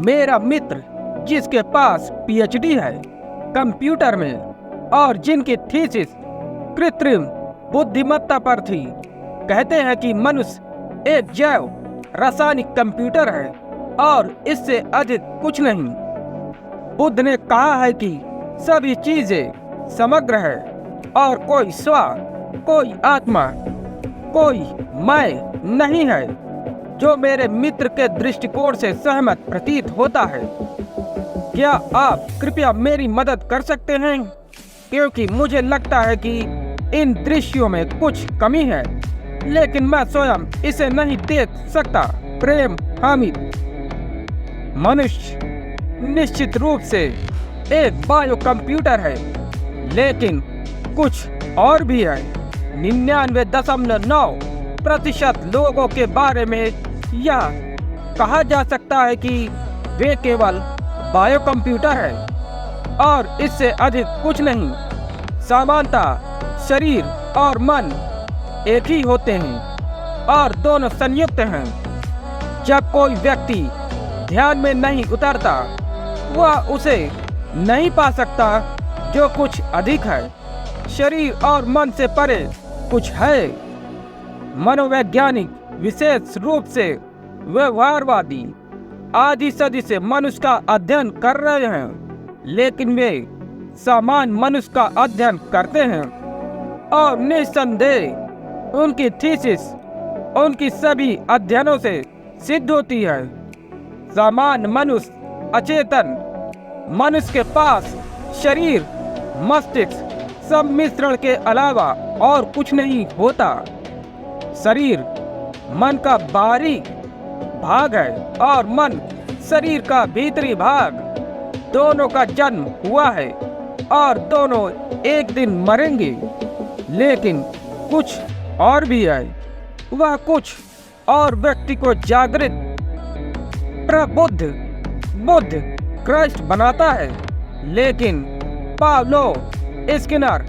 मेरा मित्र जिसके पास पीएचडी है कंप्यूटर में और जिनकी थीसिस कृत्रिम बुद्धिमत्ता पर थी, कहते हैं कि मनुष्य एक जैव रासायनिक कंप्यूटर है और इससे अधिक कुछ नहीं। बुद्ध ने कहा है कि सभी चीजें समग्र है और कोई स्व, कोई आत्मा, कोई मैं नहीं है। जो मेरे मित्र के दृष्टिकोण से सहमत प्रतीत होता है। क्या आप कृपया मेरी मदद कर सकते हैं, क्योंकि मुझे लगता है कि इन दृश्यों में कुछ कमी है, लेकिन मैं स्वयं इसे नहीं देख सकता। प्रेम हामिद। मनुष्य निश्चित रूप से एक बायो कंप्यूटर है, लेकिन कुछ और भी है। 99.9% लोगों के बारे में यह कहा जा सकता है कि वे केवल बायो कंप्यूटर है और इससे अधिक कुछ नहीं। सामान्यतः शरीर और मन एक ही होते हैं और दोनों संयुक्त हैं। जब कोई व्यक्ति ध्यान में नहीं उतरता, वह उसे नहीं पा सकता जो कुछ अधिक है। शरीर और मन से परे कुछ है। मनोवैज्ञानिक विशेष रूप से व्यवहारवादी आधी सदी से मनुष्य का अध्ययन कर रहे हैं, लेकिन वे सामान्य मनुष्य का अध्ययन करते हैं और निस्संदेह उनकी थीसिस उनकी सभी अध्ययनों से सिद्ध होती है। सामान्य मनुष्य अचेतन मनुष्य के पास शरीर, मस्तिष्क सम्मिश्रण के अलावा और कुछ नहीं होता। शरीर मन का बाहरी भाग है और मन शरीर का भीतरी भाग। दोनों का जन्म हुआ है और दोनों एक दिन मरेंगे, लेकिन कुछ और भी है। वह कुछ और व्यक्ति को जागृत, प्रबुद्ध, बुद्ध, क्राइस्ट बनाता है। लेकिन पावलो, स्किनर,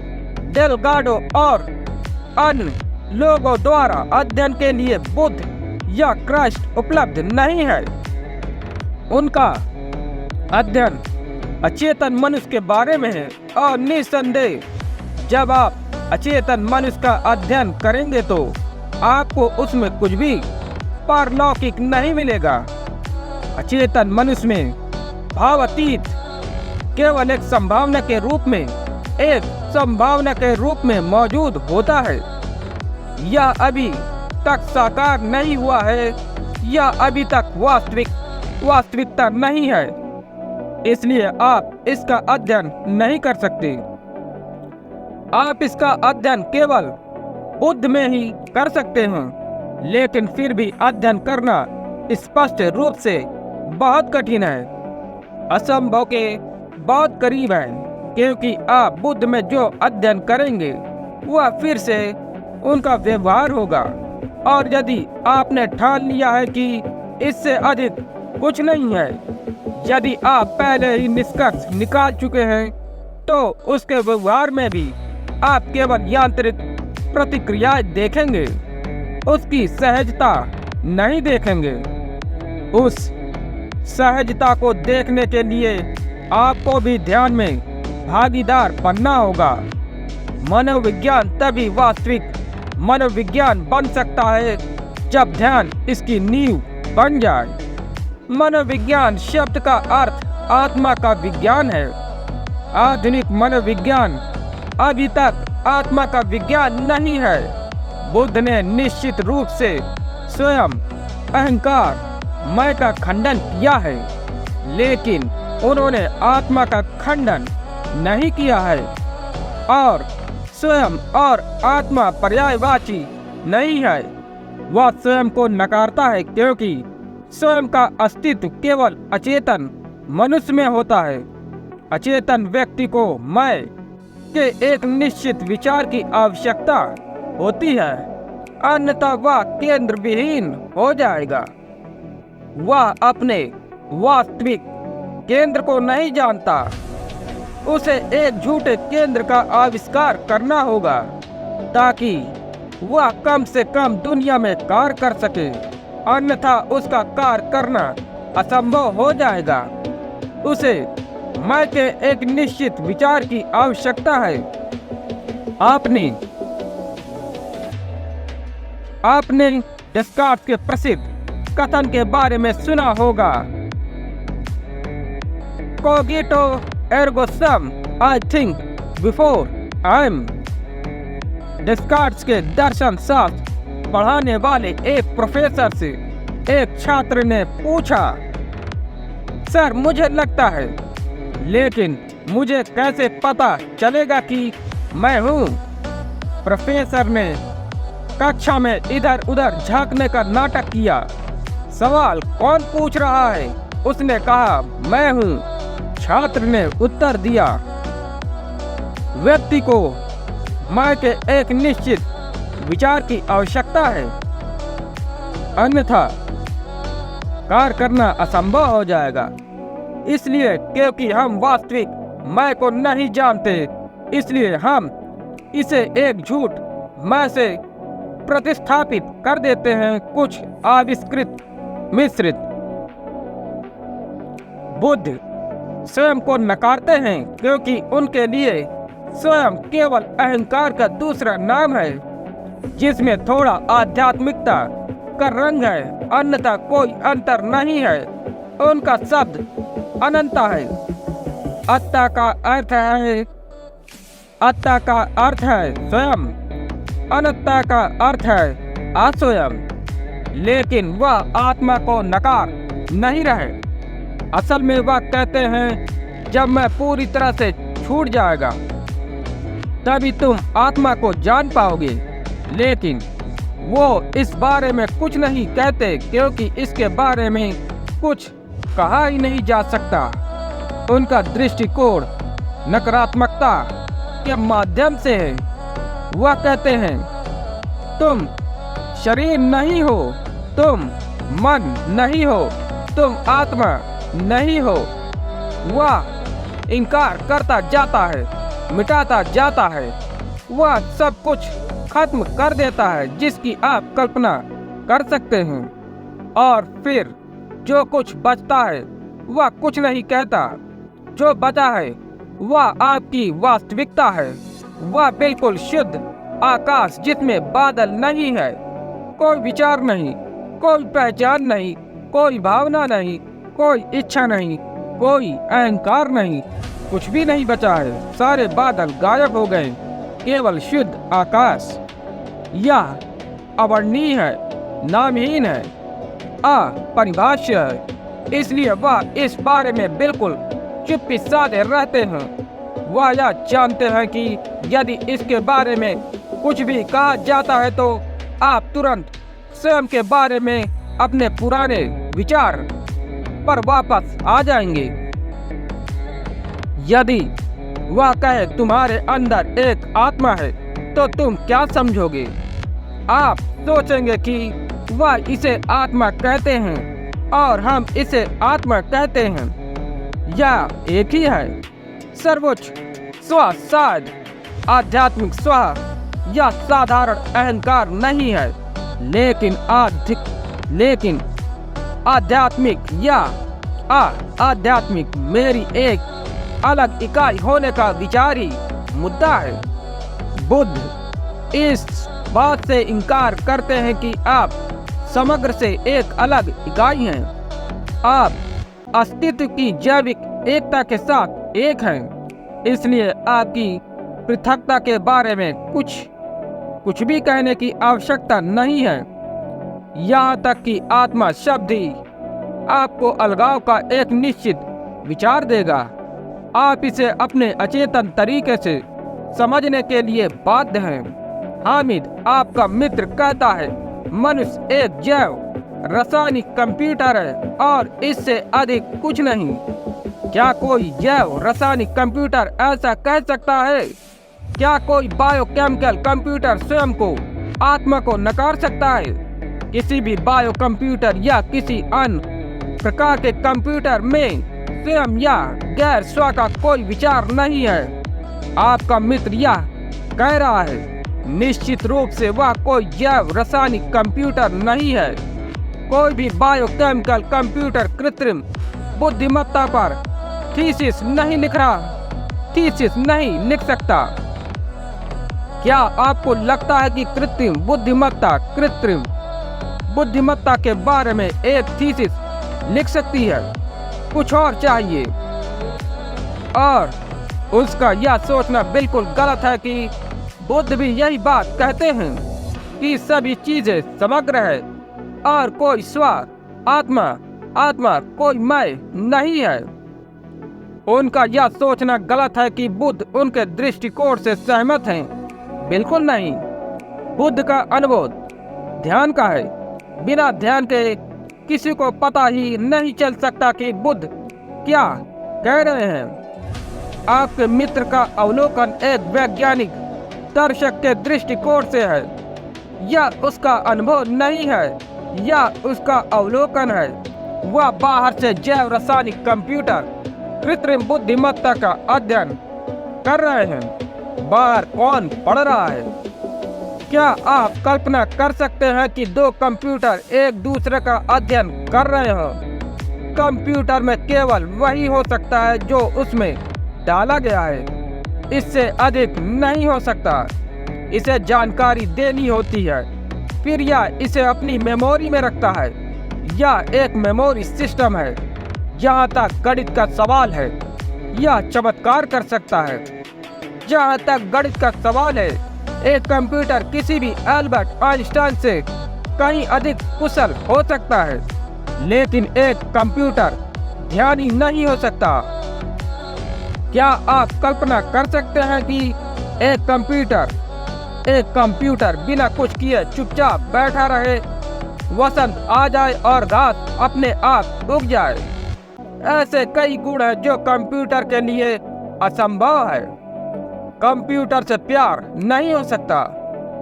डेलगाडो और अन्य लोगों द्वारा अध्ययन के लिए बुद्ध या क्राइस्ट उपलब्ध नहीं है। उनका अध्ययन अचेतन मनुष्य के बारे में है और निस्संदेह जब आप अचेतन मनुष्य का अध्ययन करेंगे तो आपको उसमें कुछ भी पारलौकिक नहीं मिलेगा। अचेतन मनुष्य में भावातीत केवल एक संभावना के रूप में मौजूद होता है। यह अभी तक साकार नहीं हुआ है, यह अभी तक वास्तविकता नहीं है, इसलिए आप इसका अध्ययन नहीं कर सकते। आप इसका अध्ययन केवल बुद्ध में ही कर सकते हैं, लेकिन फिर भी अध्ययन करना स्पष्ट रूप से बहुत कठिन है, असंभव के बहुत करीब है, क्योंकि आप बुद्ध में जो अध्ययन करेंगे वह फिर से उनका व्यवहार होगा। और यदि आपने ठान लिया है कि इससे अधिक कुछ नहीं है, यदि आप पहले ही निष्कर्ष निकाल चुके हैं, तो उसके व्यवहार में भी आप केवल यांत्रिक प्रतिक्रियाएं देखेंगे, उसकी सहजता नहीं देखेंगे। उस सहजता को देखने के लिए आपको भी ध्यान में भागीदार बनना होगा। मनोविज्ञान तभी वास्तविक मनोविज्ञान बन सकता है जब ध्यान इसकी नींव बन जाए। मनोविज्ञान शब्द का अर्थ आत्मा का विज्ञान है। आधुनिक मनोविज्ञान अभी तक आत्मा का विज्ञान नहीं है। बुद्ध ने निश्चित रूप से स्वयं अहंकार, मैं का खंडन किया है, लेकिन उन्होंने आत्मा का खंडन नहीं किया है। और स्वयं और आत्मा पर्यायवाची नहीं है। वह स्वयं को नकारता है, क्योंकि स्वयं का अस्तित्व केवल अचेतन मनुष्य में होता है। अचेतन व्यक्ति को मैं के एक निश्चित विचार की आवश्यकता होती है, अन्यथा वह केंद्र विहीन हो जाएगा। वह अपने वास्तविक केंद्र को नहीं जानता। उसे एक झूठे केंद्र का आविष्कार करना होगा ताकि वह कम से कम दुनिया में कार्य कर सके, अन्यथा उसका कार्य करना असंभव हो जाएगा। उसे मैं के एक निश्चित विचार की आवश्यकता है। आपने डेस्कार्tes के प्रसिद्ध कथन के बारे में सुना होगा, cogito ergo sum, I think before I am. Descartes के दर्शन शास्त्र पढ़ाने वाले एक प्रोफेसर से एक छात्र ने पूछा, सर मुझे लगता है, लेकिन मुझे कैसे पता चलेगा कि मैं हूँ? प्रोफेसर ने कक्षा में इधर उधर झांकने का नाटक किया। सवाल कौन पूछ रहा है? उसने कहा, मैं हूँ। छात्र ने उत्तर दिया, व्यक्ति को मैं के एक निश्चित विचार की आवश्यकता है, अन्यथा कार्य करना असंभव हो जाएगा। इसलिए क्योंकि हम वास्तविक मैं को नहीं जानते, इसलिए हम इसे एक झूठ मैं से प्रतिस्थापित कर देते हैं, कुछ आविष्कृत मिश्रित। बुद्ध स्वयं को नकारते हैं क्योंकि उनके लिए स्वयं केवल अहंकार का दूसरा नाम है, जिसमें थोड़ा आध्यात्मिकता का रंग है, अन्यथा कोई अंतर नहीं है। उनका शब्द अनंता है। अत्ता का अर्थ है स्वयं, अनंता का अर्थ है अस्वयं। लेकिन वह आत्मा को नकार नहीं रहे। असल में वह कहते हैं, जब मैं पूरी तरह से छूट जाएगा तभी तुम आत्मा को जान पाओगे। लेकिन वो इस बारे में कुछ नहीं कहते क्योंकि इसके बारे में कुछ कहा ही नहीं जा सकता। उनका दृष्टिकोण नकारात्मकता के माध्यम से है। वह कहते हैं, तुम शरीर नहीं हो, तुम मन नहीं हो, तुम आत्मा नहीं हो। वह इनकार करता जाता है, मिटाता जाता है। वह सब कुछ खत्म कर देता है जिसकी आप कल्पना कर सकते हैं, और फिर जो कुछ बचता है वह कुछ नहीं कहता। जो बचा है वह आपकी वास्तविकता है। वह बिल्कुल शुद्ध आकाश जिसमें बादल नहीं है, कोई विचार नहीं, कोई पहचान नहीं, कोई भावना नहीं, कोई इच्छा नहीं, कोई अहंकार नहीं, कुछ भी नहीं बचा है। सारे बादल गायब हो गए, केवल शुद्ध आकाश। यह अवर्णनीय है, नामहीन है, अपरिभाष्य है। इसलिए वह इस बारे में बिल्कुल चुप्पी साधे रहते हैं। वह यह जानते हैं कि यदि इसके बारे में कुछ भी कहा जाता है तो आप तुरंत स्वयं के बारे में अपने पुराने विचार पर वापस आ जाएंगे। यदि वह कहे तुम्हारे अंदर एक आत्मा है तो तुम क्या समझोगे? आप सोचेंगे कि वह इसे आत्मा कहते हैं और हम इसे आत्मा कहते हैं। यह एक ही है। सर्वोच्च स्व शायद आध्यात्मिक स्व या साधारण अहंकार नहीं है, लेकिन आध्यात्मिक या आध्यात्मिक मेरी एक अलग इकाई होने का विचारी मुद्दा है। बुद्ध इस बात से इनकार करते हैं कि आप समग्र से एक अलग इकाई हैं। आप अस्तित्व की जैविक एकता के साथ एक हैं। इसलिए आपकी पृथकता के बारे में कुछ भी कहने की आवश्यकता नहीं है। यहाँ तक कि आत्मा शब्द ही आपको अलगाव का एक निश्चित विचार देगा। आप इसे अपने अचेतन तरीके से समझने के लिए बाध्य हैं। हामिद आपका मित्र कहता है, मनुष्य एक जैव रासायनिक कंप्यूटर है और इससे अधिक कुछ नहीं। क्या कोई जैव रासायनिक कंप्यूटर ऐसा कह सकता है? क्या कोई बायोकेमिकल कंप्यूटर स्वयं को आत्मा को नकार सकता है? किसी भी बायो कंप्यूटर या किसी अन्य प्रकार के कंप्यूटर में स्वयं या गैर स्व का कोई विचार नहीं है। आपका मित्र यह कह रहा है, निश्चित रूप से वह कोई जैव रासायनिक कंप्यूटर नहीं है। कोई भी बायोकेमिकल कंप्यूटर कृत्रिम बुद्धिमत्ता पर थीसिस नहीं लिख सकता। क्या आपको लगता है कि कृत्रिम बुद्धिमत्ता के बारे में एक थीसिस लिख सकती है? कुछ और चाहिए। और उसका यह सोचना बिल्कुल गलत है कि बुद्ध भी यही बात कहते हैं कि सभी चीजें समग्र है और कोई स्वर, आत्मा कोई मैं नहीं है। उनका यह सोचना गलत है कि बुद्ध उनके दृष्टिकोण से सहमत हैं। बिल्कुल नहीं। बुद्ध का अनुभव ध्यान का है। बिना ध्यान के किसी को पता ही नहीं चल सकता कि बुद्ध क्या कह रहे हैं। आपके मित्र का अवलोकन एक वैज्ञानिक दर्शक के दृष्टिकोण से है। यह उसका अनुभव नहीं है, यह उसका अवलोकन है। वह बाहर से जैव रासायनिक कंप्यूटर कृत्रिम बुद्धिमत्ता का अध्ययन कर रहे हैं। बाहर कौन पढ़ रहा है? क्या आप कल्पना कर सकते हैं कि दो कंप्यूटर एक दूसरे का अध्ययन कर रहे हो? कंप्यूटर में केवल वही हो सकता है जो उसमें डाला गया है। इससे अधिक नहीं हो सकता। इसे जानकारी देनी होती है, फिर यह इसे अपनी मेमोरी में रखता है। यह एक मेमोरी सिस्टम है। जहाँ तक गणित का सवाल है, यह चमत्कार कर सकता है। जहाँ तक गणित का सवाल है, एक कंप्यूटर किसी भी अल्बर्ट आइंस्टाइन से कहीं अधिक कुशल हो सकता है, लेकिन एक कंप्यूटर ध्यानी नहीं हो सकता। क्या आप कल्पना कर सकते हैं कि एक कंप्यूटर बिना कुछ किए चुपचाप बैठा रहे, वसंत आ जाए और घास अपने आप उग जाए? ऐसे कई गुण हैं जो कंप्यूटर के लिए असंभव है। कंप्यूटर से प्यार नहीं हो सकता।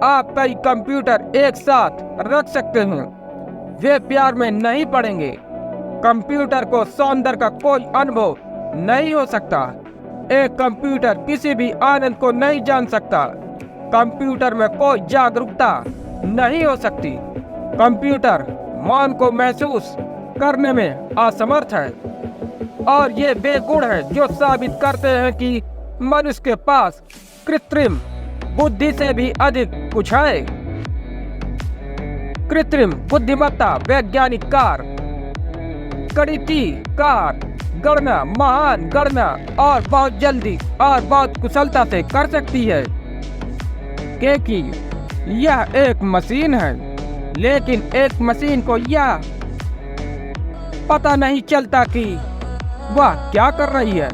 आप कई कंप्यूटर एक साथ रख सकते हैं, वे प्यार में नहीं पड़ेंगे। कंप्यूटर को सौंदर्य का कोई अनुभव नहीं हो सकता। एक कंप्यूटर किसी भी आनंद को नहीं जान सकता। कंप्यूटर में कोई जागरूकता नहीं हो सकती। कंप्यूटर मान को महसूस करने में असमर्थ है। और ये वे गुण हैं जो साबित करते हैं कि मनुष्य के पास कृत्रिम बुद्धि से भी अधिक कुछ है। कृत्रिम बुद्धिमत्ता, वैज्ञानिक कार, गणितीकार गणना, महान गणना और बहुत जल्दी और बहुत कुशलता से कर सकती है, क्योंकि यह एक मशीन है। लेकिन एक मशीन को यह पता नहीं चलता कि वह क्या कर रही है।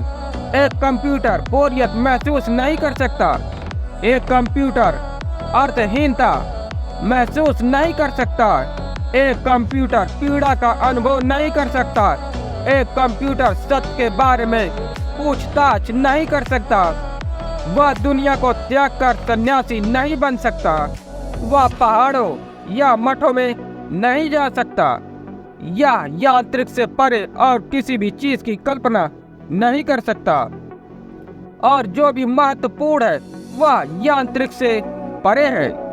एक कंप्यूटर बोरियत महसूस नहीं कर सकता। एक कंप्यूटर अर्थहीनता महसूस नहीं कर सकता। एक कंप्यूटर पीड़ा का अनुभव नहीं कर सकता। एक कंप्यूटर सत्य के बारे में पूछताछ नहीं कर सकता। वह दुनिया को त्याग कर सन्यासी नहीं बन सकता। वह पहाड़ों या मठों में नहीं जा सकता। यह यांत्रिक से परे और किसी भी चीज की कल्पना नहीं कर सकता। और जो भी महत्वपूर्ण है वह यांत्रिक से परे है।